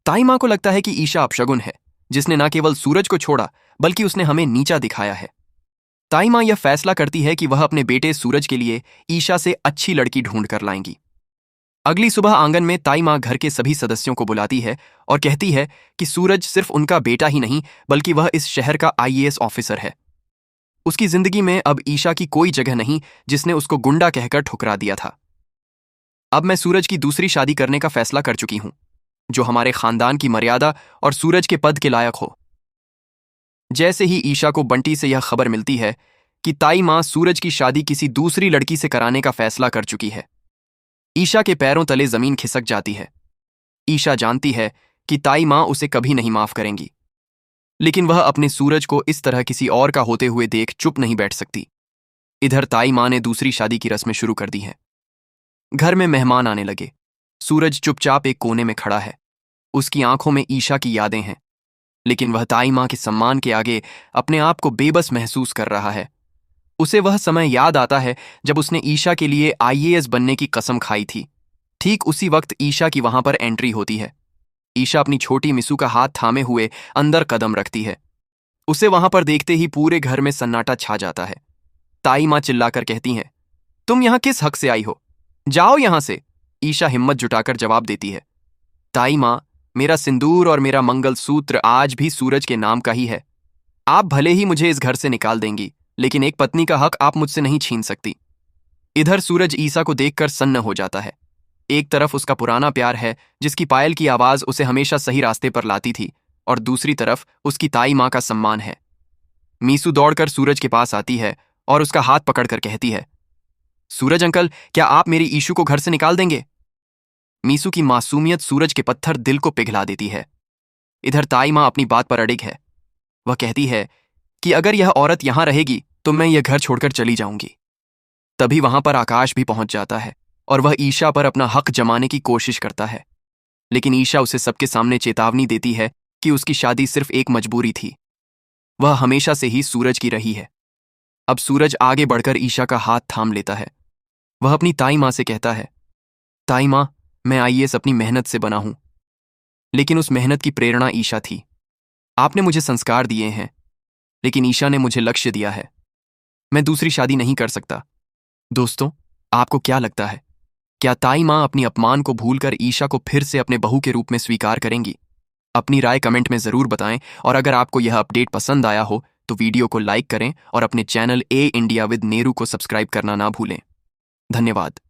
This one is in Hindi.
ताई माँ को लगता है कि ईशा अपशगुन है, जिसने न केवल सूरज को छोड़ा बल्कि उसने हमें नीचा दिखाया है। ताई माँ यह फैसला करती है कि वह अपने बेटे सूरज के लिए ईशा से अच्छी लड़की ढूंढ कर लाएंगी। अगली सुबह आंगन में ताई माँ घर के सभी सदस्यों को बुलाती है और कहती है कि सूरज सिर्फ उनका बेटा ही नहीं बल्कि वह इस शहर का आईएएस ऑफिसर है। उसकी जिंदगी में अब ईशा की कोई जगह नहीं, जिसने उसको गुंडा कहकर ठुकरा दिया था। अब मैं सूरज की दूसरी शादी करने का फैसला कर चुकी हूं, जो हमारे खानदान की मर्यादा और सूरज के पद के लायक हो। जैसे ही ईशा को बंटी से यह खबर मिलती है कि ताई माँ सूरज की शादी किसी दूसरी लड़की से कराने का फैसला कर चुकी है, ईशा के पैरों तले जमीन खिसक जाती है। ईशा जानती है कि ताई माँ उसे कभी नहीं माफ करेंगी, लेकिन वह अपने सूरज को इस तरह किसी और का होते हुए देख चुप नहीं बैठ सकती। इधर ताई माँ ने दूसरी शादी की रस्में शुरू कर दी हैं। घर में मेहमान आने लगे। सूरज चुपचाप एक कोने में खड़ा है। उसकी आंखों में ईशा की यादें हैं, लेकिन वह ताई माँ के सम्मान के आगे अपने आप को बेबस महसूस कर रहा है। उसे वह समय याद आता है जब उसने ईशा के लिए आईएएस बनने की कसम खाई थी। ठीक उसी वक्त ईशा की वहां पर एंट्री होती है। ईशा अपनी छोटी मिसू का हाथ थामे हुए अंदर कदम रखती है। उसे वहां पर देखते ही पूरे घर में सन्नाटा छा जाता है। ताई माँ चिल्लाकर कहती हैं, तुम यहां किस हक से आई हो? जाओ यहां से। ईशा हिम्मत जुटाकर जवाब देती है, ताई माँ, मेरा सिंदूर और मेरा मंगलसूत्र आज भी सूरज के नाम का ही है। आप भले ही मुझे इस घर से निकाल देंगी, लेकिन एक पत्नी का हक आप मुझसे नहीं छीन सकती। इधर सूरज ईशा को देखकर सन्न हो जाता है। एक तरफ उसका पुराना प्यार है, जिसकी पायल की आवाज उसे हमेशा सही रास्ते पर लाती थी, और दूसरी तरफ उसकी ताई माँ का सम्मान है। मीसू दौड़कर सूरज के पास आती है और उसका हाथ पकड़कर कहती है, सूरज अंकल, क्या आप मेरी ईशू को घर से निकाल देंगे? मीसू की मासूमियत सूरज के पत्थर दिल को पिघला देती है। इधर ताई माँ अपनी बात पर अड़िग है। वह कहती है कि अगर यह औरत यहां रहेगी तो मैं यह घर छोड़कर चली जाऊंगी। तभी वहां पर आकाश भी पहुंच जाता है और वह ईशा पर अपना हक जमाने की कोशिश करता है, लेकिन ईशा उसे सबके सामने चेतावनी देती है कि उसकी शादी सिर्फ एक मजबूरी थी। वह हमेशा से ही सूरज की रही है। अब सूरज आगे बढ़कर ईशा का हाथ थाम लेता है। वह अपनी ताई माँ से कहता है, ताई माँ, मैं आईएएस अपनी मेहनत से बना हूं, लेकिन उस मेहनत की प्रेरणा ईशा थी। आपने मुझे संस्कार दिए हैं, लेकिन ईशा ने मुझे लक्ष्य दिया है। मैं दूसरी शादी नहीं कर सकता। दोस्तों, आपको क्या लगता है? क्या ताई माँ अपनी अपमान को भूलकर ईशा को फिर से अपने बहू के रूप में स्वीकार करेंगी? अपनी राय कमेंट में जरूर बताएं, और अगर आपको यह अपडेट पसंद आया हो तो वीडियो को लाइक करें और अपने channel A India with Nehru को सब्सक्राइब करना ना भूलें। धन्यवाद।